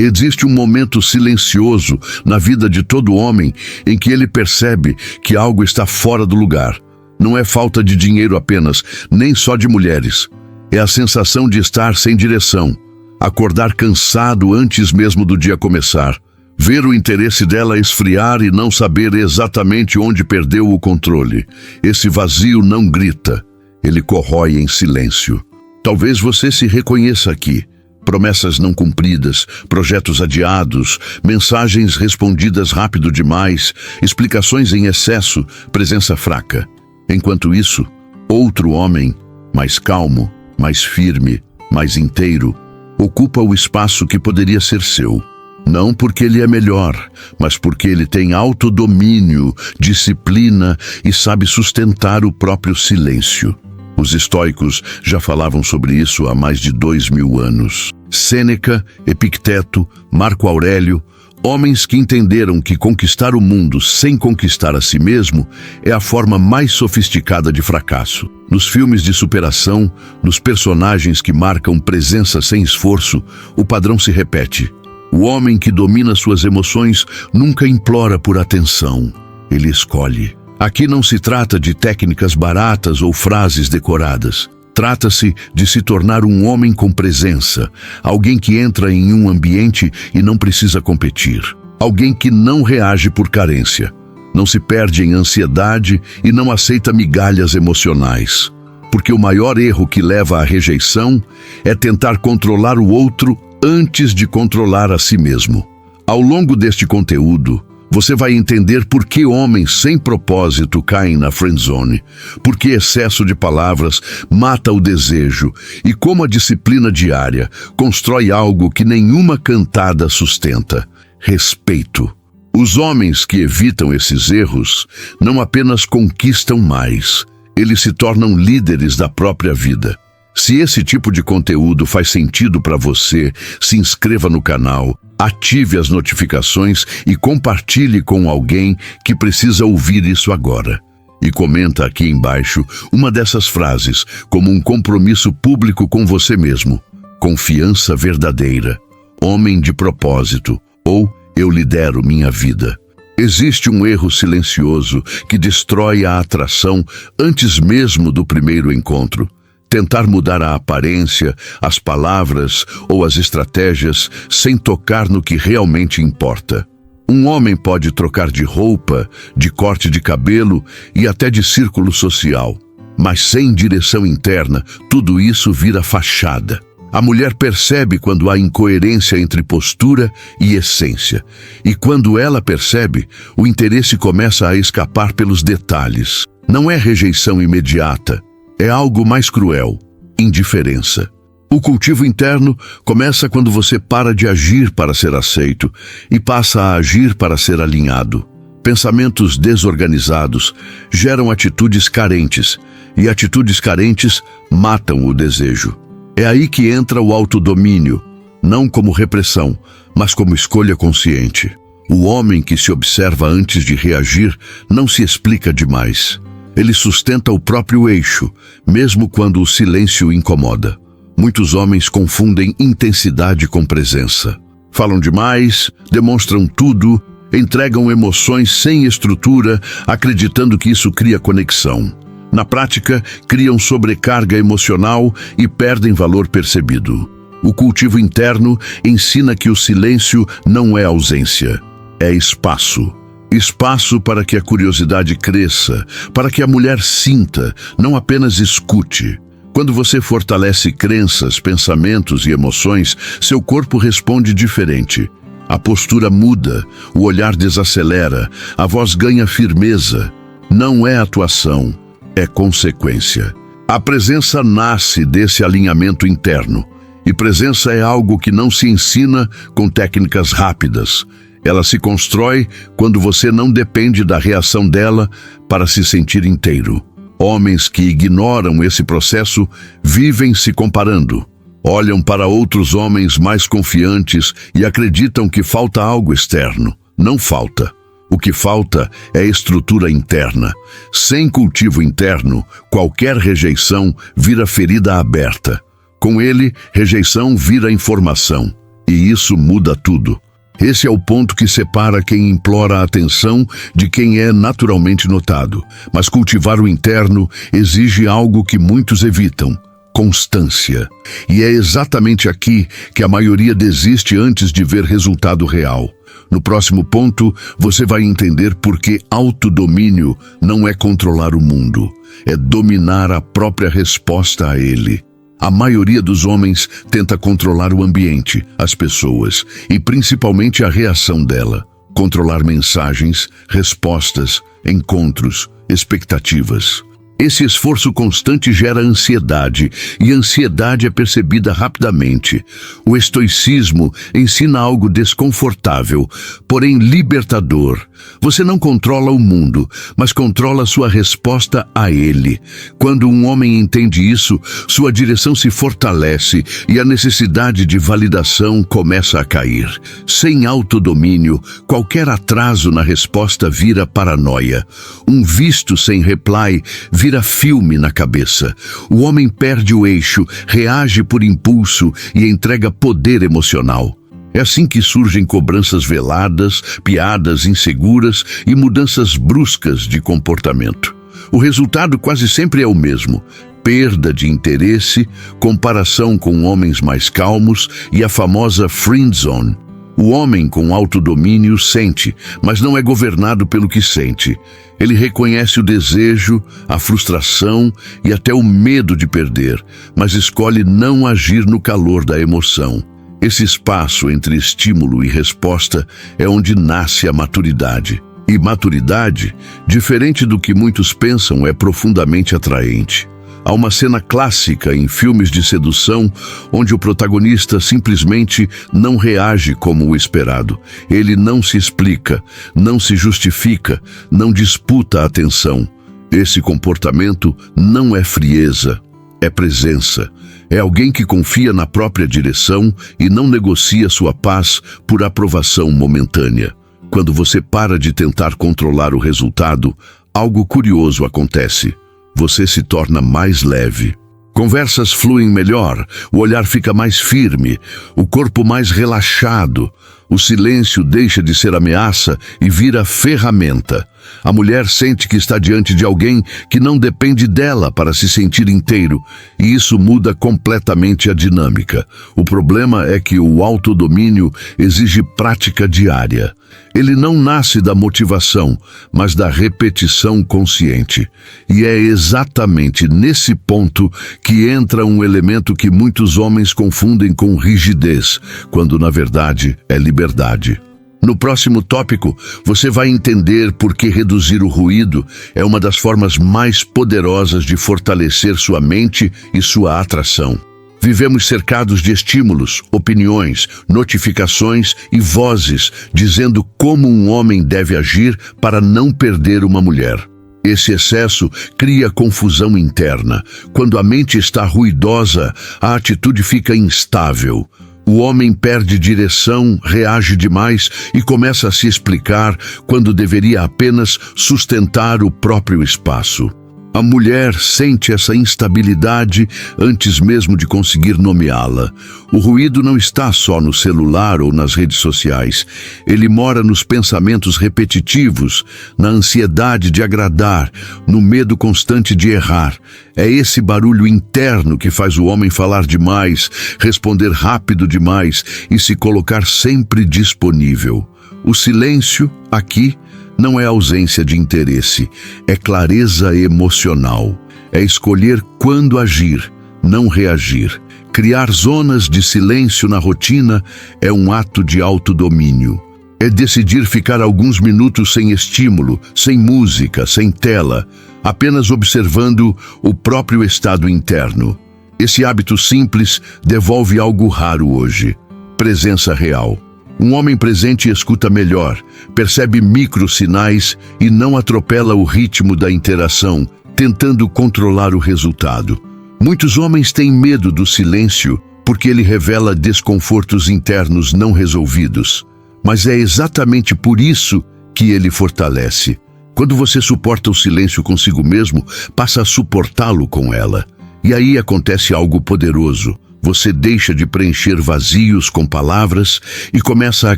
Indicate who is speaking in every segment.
Speaker 1: Existe um momento silencioso na vida de todo homem em que ele percebe que algo está fora do lugar. Não é falta de dinheiro apenas, nem só de mulheres. É a sensação de estar sem direção, acordar cansado antes mesmo do dia começar, ver o interesse dela esfriar e não saber exatamente onde perdeu o controle. Esse vazio não grita, ele corrói em silêncio. Talvez você se reconheça aqui. Promessas não cumpridas, projetos adiados, mensagens respondidas rápido demais, explicações em excesso, presença fraca. Enquanto isso, outro homem, mais calmo, mais firme, mais inteiro, ocupa o espaço que poderia ser seu. Não porque ele é melhor, mas porque ele tem autodomínio, disciplina e sabe sustentar o próprio silêncio. Os estoicos já falavam sobre isso há mais de 2000 anos. Sêneca, Epicteto, Marco Aurélio, homens que entenderam que conquistar o mundo sem conquistar a si mesmo é a forma mais sofisticada de fracasso. Nos filmes de superação, nos personagens que marcam presença sem esforço, o padrão se repete. O homem que domina suas emoções nunca implora por atenção, ele escolhe. Aqui não se trata de técnicas baratas ou frases decoradas. Trata-se de se tornar um homem com presença, alguém que entra em um ambiente e não precisa competir, alguém que não reage por carência, não se perde em ansiedade e não aceita migalhas emocionais. Porque o maior erro que leva à rejeição é tentar controlar o outro antes de controlar a si mesmo. Ao longo deste conteúdo, você vai entender por que homens sem propósito caem na friendzone, por que excesso de palavras mata o desejo e como a disciplina diária constrói algo que nenhuma cantada sustenta: respeito. Os homens que evitam esses erros não apenas conquistam mais, eles se tornam líderes da própria vida. Se esse tipo de conteúdo faz sentido para você, se inscreva no canal, ative as notificações e compartilhe com alguém que precisa ouvir isso agora. E comenta aqui embaixo uma dessas frases como um compromisso público com você mesmo. Confiança verdadeira, homem de propósito, ou eu lidero minha vida. Existe um erro silencioso que destrói a atração antes mesmo do primeiro encontro. Tentar mudar a aparência, as palavras ou as estratégias sem tocar no que realmente importa. Um homem pode trocar de roupa, de corte de cabelo e até de círculo social, mas sem direção interna, tudo isso vira fachada. A mulher percebe quando há incoerência entre postura e essência, e quando ela percebe, o interesse começa a escapar pelos detalhes. Não é rejeição imediata. É algo mais cruel, indiferença. O cultivo interno começa quando você para de agir para ser aceito e passa a agir para ser alinhado. Pensamentos desorganizados geram atitudes carentes, e atitudes carentes matam o desejo. É aí que entra o autodomínio, não como repressão, mas como escolha consciente. O homem que se observa antes de reagir não se explica demais. Ele sustenta o próprio eixo, mesmo quando o silêncio incomoda. Muitos homens confundem intensidade com presença. Falam demais, demonstram tudo, entregam emoções sem estrutura, acreditando que isso cria conexão. Na prática, criam sobrecarga emocional e perdem valor percebido. O cultivo interno ensina que o silêncio não é ausência, é espaço. Espaço para que a curiosidade cresça, para que a mulher sinta, não apenas escute. Quando você fortalece crenças, pensamentos e emoções, seu corpo responde diferente. A postura muda, o olhar desacelera, a voz ganha firmeza. Não é atuação, é consequência. A presença nasce desse alinhamento interno. E presença é algo que não se ensina com técnicas rápidas. Ela se constrói quando você não depende da reação dela para se sentir inteiro. Homens que ignoram esse processo vivem se comparando. Olham para outros homens mais confiantes e acreditam que falta algo externo. Não falta. O que falta é estrutura interna. Sem cultivo interno, qualquer rejeição vira ferida aberta. Com ele, rejeição vira informação. E isso muda tudo. Esse é o ponto que separa quem implora a atenção de quem é naturalmente notado. Mas cultivar o interno exige algo que muitos evitam: constância. E é exatamente aqui que a maioria desiste antes de ver resultado real. No próximo ponto, você vai entender por que autodomínio não é controlar o mundo, é dominar a própria resposta a ele. A maioria dos homens tenta controlar o ambiente, as pessoas e principalmente a reação dela. Controlar mensagens, respostas, encontros, expectativas. Esse esforço constante gera ansiedade, e a ansiedade é percebida rapidamente. O estoicismo ensina algo desconfortável, porém libertador. Você não controla o mundo, mas controla sua resposta a ele. Quando um homem entende isso, sua direção se fortalece e a necessidade de validação começa a cair. Sem autodomínio, qualquer atraso na resposta vira paranoia. Um visto sem reply vira filme na cabeça. O homem perde o eixo, reage por impulso e entrega poder emocional. É assim que surgem cobranças veladas, piadas inseguras e mudanças bruscas de comportamento. O resultado quase sempre é o mesmo: perda de interesse, comparação com homens mais calmos e a famosa friend zone. O homem com autodomínio sente, mas não é governado pelo que sente. Ele reconhece o desejo, a frustração e até o medo de perder, mas escolhe não agir no calor da emoção. Esse espaço entre estímulo e resposta é onde nasce a maturidade. E maturidade, diferente do que muitos pensam, é profundamente atraente. Há uma cena clássica em filmes de sedução onde o protagonista simplesmente não reage como o esperado. Ele não se explica, não se justifica, não disputa a atenção. Esse comportamento não é frieza, é presença. É alguém que confia na própria direção e não negocia sua paz por aprovação momentânea. Quando você para de tentar controlar o resultado, algo curioso acontece. Você se torna mais leve. Conversas fluem melhor, o olhar fica mais firme, o corpo mais relaxado. O silêncio deixa de ser ameaça e vira ferramenta. A mulher sente que está diante de alguém que não depende dela para se sentir inteiro, e isso muda completamente a dinâmica. O problema é que o autodomínio exige prática diária. Ele não nasce da motivação, mas da repetição consciente. E é exatamente nesse ponto que entra um elemento que muitos homens confundem com rigidez, quando na verdade é liberdade. No próximo tópico, você vai entender por que reduzir o ruído é uma das formas mais poderosas de fortalecer sua mente e sua atração. Vivemos cercados de estímulos, opiniões, notificações e vozes dizendo como um homem deve agir para não perder uma mulher. Esse excesso cria confusão interna. Quando a mente está ruidosa, a atitude fica instável. O homem perde direção, reage demais e começa a se explicar quando deveria apenas sustentar o próprio espaço. A mulher sente essa instabilidade antes mesmo de conseguir nomeá-la. O ruído não está só no celular ou nas redes sociais. Ele mora nos pensamentos repetitivos, na ansiedade de agradar, no medo constante de errar. É esse barulho interno que faz o homem falar demais, responder rápido demais e se colocar sempre disponível. O silêncio, aqui, não é ausência de interesse, é clareza emocional. É escolher quando agir, não reagir. Criar zonas de silêncio na rotina é um ato de autodomínio. É decidir ficar alguns minutos sem estímulo, sem música, sem tela, apenas observando o próprio estado interno. Esse hábito simples devolve algo raro hoje: presença real. Um homem presente escuta melhor, percebe microsinais e não atropela o ritmo da interação, tentando controlar o resultado. Muitos homens têm medo do silêncio porque ele revela desconfortos internos não resolvidos. Mas é exatamente por isso que ele fortalece. Quando você suporta o silêncio consigo mesmo, passa a suportá-lo com ela. E aí acontece algo poderoso. Você deixa de preencher vazios com palavras e começa a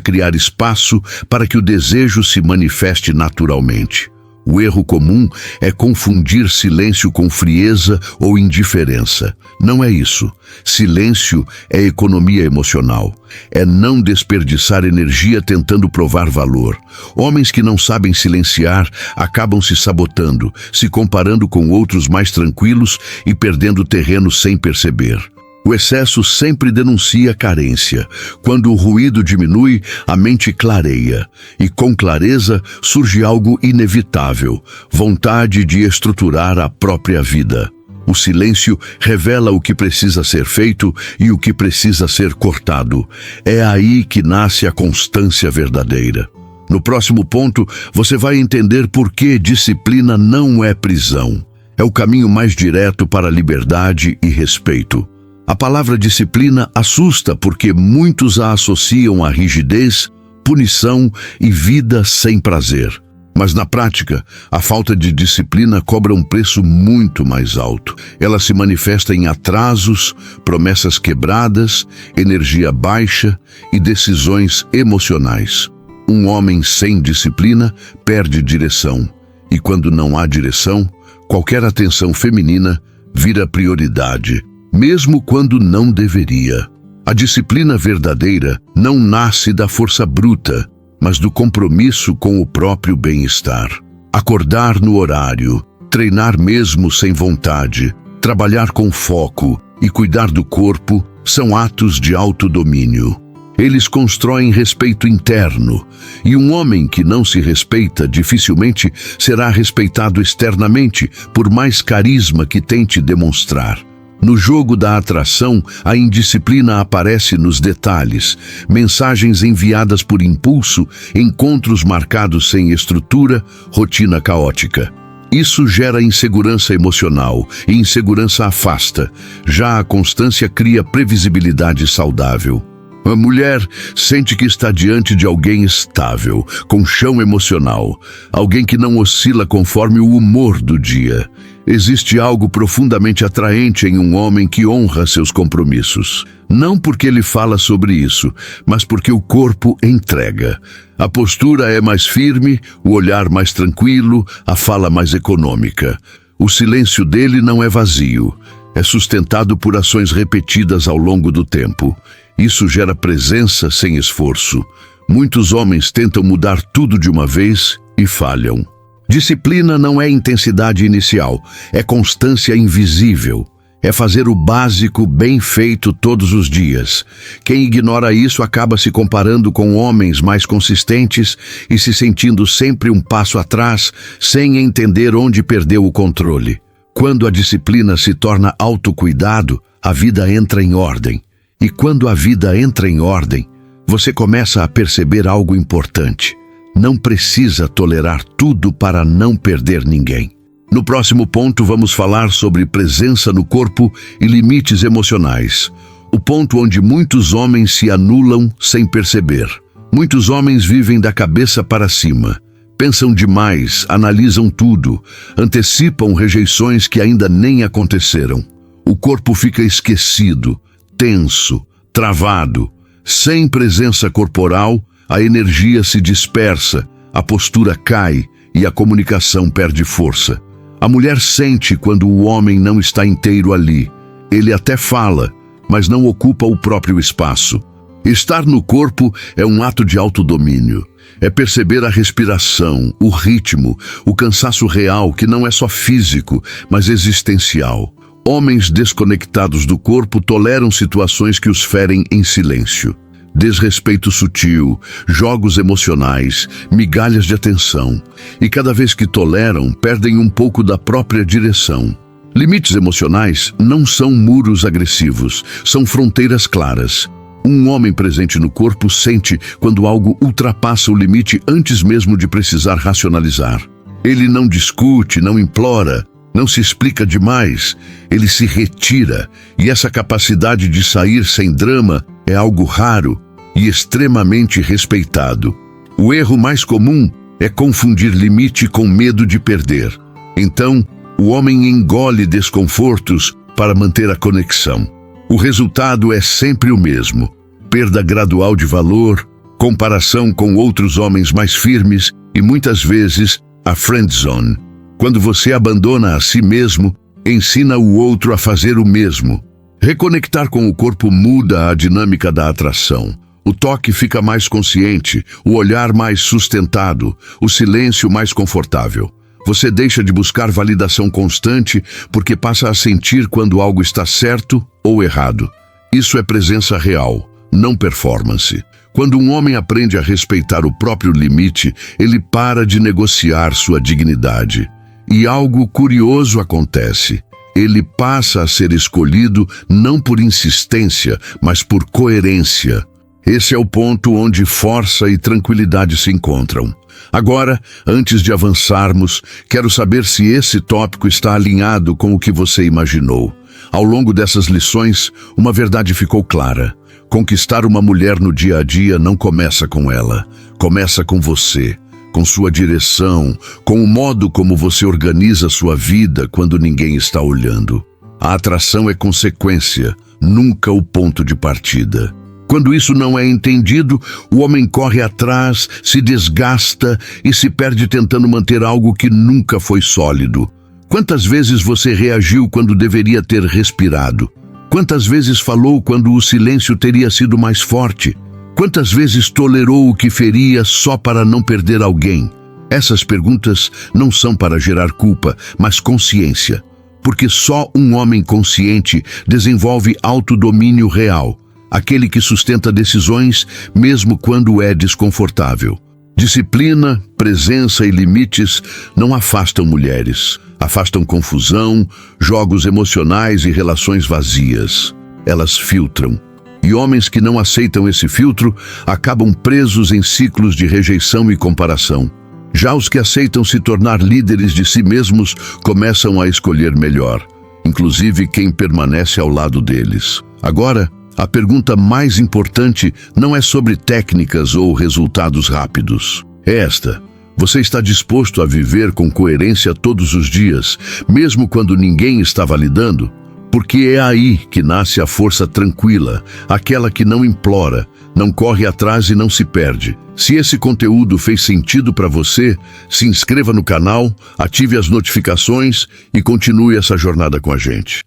Speaker 1: criar espaço para que o desejo se manifeste naturalmente. O erro comum é confundir silêncio com frieza ou indiferença. Não é isso. Silêncio é economia emocional. É não desperdiçar energia tentando provar valor. Homens que não sabem silenciar acabam se sabotando, se comparando com outros mais tranquilos e perdendo terreno sem perceber. O excesso sempre denuncia carência. Quando o ruído diminui, a mente clareia. E com clareza surge algo inevitável: vontade de estruturar a própria vida. O silêncio revela o que precisa ser feito e o que precisa ser cortado. É aí que nasce a constância verdadeira. No próximo ponto, você vai entender por que disciplina não é prisão. É o caminho mais direto para a liberdade e respeito. A palavra disciplina assusta porque muitos a associam à rigidez, punição e vida sem prazer. Mas na prática, a falta de disciplina cobra um preço muito mais alto. Ela se manifesta em atrasos, promessas quebradas, energia baixa e decisões emocionais. Um homem sem disciplina perde direção. E quando não há direção, qualquer atenção feminina vira prioridade, mesmo quando não deveria. A disciplina verdadeira não nasce da força bruta, mas do compromisso com o próprio bem-estar. Acordar no horário, treinar mesmo sem vontade, trabalhar com foco e cuidar do corpo são atos de autodomínio. Eles constroem respeito interno, e um homem que não se respeita dificilmente será respeitado externamente, por mais carisma que tente demonstrar. No jogo da atração, a indisciplina aparece nos detalhes: mensagens enviadas por impulso, encontros marcados sem estrutura, rotina caótica. Isso gera insegurança emocional, e insegurança afasta. Já a constância cria previsibilidade saudável. A mulher sente que está diante de alguém estável, com chão emocional, alguém que não oscila conforme o humor do dia. Existe algo profundamente atraente em um homem que honra seus compromissos. Não porque ele fala sobre isso, mas porque o corpo entrega. A postura é mais firme, o olhar mais tranquilo, a fala mais econômica. O silêncio dele não é vazio, é sustentado por ações repetidas ao longo do tempo. Isso gera presença sem esforço. Muitos homens tentam mudar tudo de uma vez e falham. Disciplina não é intensidade inicial, é constância invisível. É fazer o básico bem feito todos os dias. Quem ignora isso acaba se comparando com homens mais consistentes e se sentindo sempre um passo atrás, sem entender onde perdeu o controle. Quando a disciplina se torna autocuidado, a vida entra em ordem. E quando a vida entra em ordem, você começa a perceber algo importante. Não precisa tolerar tudo para não perder ninguém. No próximo ponto, vamos falar sobre presença no corpo e limites emocionais. O ponto onde muitos homens se anulam sem perceber. Muitos homens vivem da cabeça para cima. Pensam demais, analisam tudo, antecipam rejeições que ainda nem aconteceram. O corpo fica esquecido, tenso, travado. Sem presença corporal, a energia se dispersa, a postura cai e a comunicação perde força. A mulher sente quando o homem não está inteiro ali. Ele até fala, mas não ocupa o próprio espaço. Estar no corpo é um ato de autodomínio. É perceber a respiração, o ritmo, o cansaço real, que não é só físico, mas existencial. Homens desconectados do corpo toleram situações que os ferem em silêncio. Desrespeito sutil, jogos emocionais, migalhas de atenção. E cada vez que toleram, perdem um pouco da própria direção. Limites emocionais não são muros agressivos, são fronteiras claras. Um homem presente no corpo sente quando algo ultrapassa o limite antes mesmo de precisar racionalizar. Ele não discute, não implora, não se explica demais, ele se retira. E essa capacidade de sair sem drama é algo raro e extremamente respeitado. O erro mais comum é confundir limite com medo de perder. Então, o homem engole desconfortos para manter a conexão. O resultado é sempre o mesmo: perda gradual de valor, comparação com outros homens mais firmes e muitas vezes a friend zone. Quando você abandona a si mesmo, ensina o outro a fazer o mesmo. Reconectar com o corpo muda a dinâmica da atração. O toque fica mais consciente, o olhar mais sustentado, o silêncio mais confortável. Você deixa de buscar validação constante porque passa a sentir quando algo está certo ou errado. Isso é presença real, não performance. Quando um homem aprende a respeitar o próprio limite, ele para de negociar sua dignidade. E algo curioso acontece. Ele passa a ser escolhido não por insistência, mas por coerência. Esse é o ponto onde força e tranquilidade se encontram. Agora, antes de avançarmos, quero saber se esse tópico está alinhado com o que você imaginou. Ao longo dessas lições, uma verdade ficou clara. Conquistar uma mulher no dia a dia não começa com ela. Começa com você, com sua direção, com o modo como você organiza sua vida quando ninguém está olhando. A atração é consequência, nunca o ponto de partida. Quando isso não é entendido, o homem corre atrás, se desgasta e se perde tentando manter algo que nunca foi sólido. Quantas vezes você reagiu quando deveria ter respirado? Quantas vezes falou quando o silêncio teria sido mais forte? Quantas vezes tolerou o que feria só para não perder alguém? Essas perguntas não são para gerar culpa, mas consciência. Porque só um homem consciente desenvolve autodomínio real. Aquele que sustenta decisões mesmo quando é desconfortável. Disciplina, presença e limites não afastam mulheres. Afastam confusão, jogos emocionais e relações vazias. Elas filtram. E homens que não aceitam esse filtro acabam presos em ciclos de rejeição e comparação. Já os que aceitam se tornar líderes de si mesmos começam a escolher melhor, inclusive quem permanece ao lado deles. Agora, a pergunta mais importante não é sobre técnicas ou resultados rápidos. É esta: você está disposto a viver com coerência todos os dias, mesmo quando ninguém está validando? Porque é aí que nasce a força tranquila, aquela que não implora, não corre atrás e não se perde. Se esse conteúdo fez sentido para você, se inscreva no canal, ative as notificações e continue essa jornada com a gente.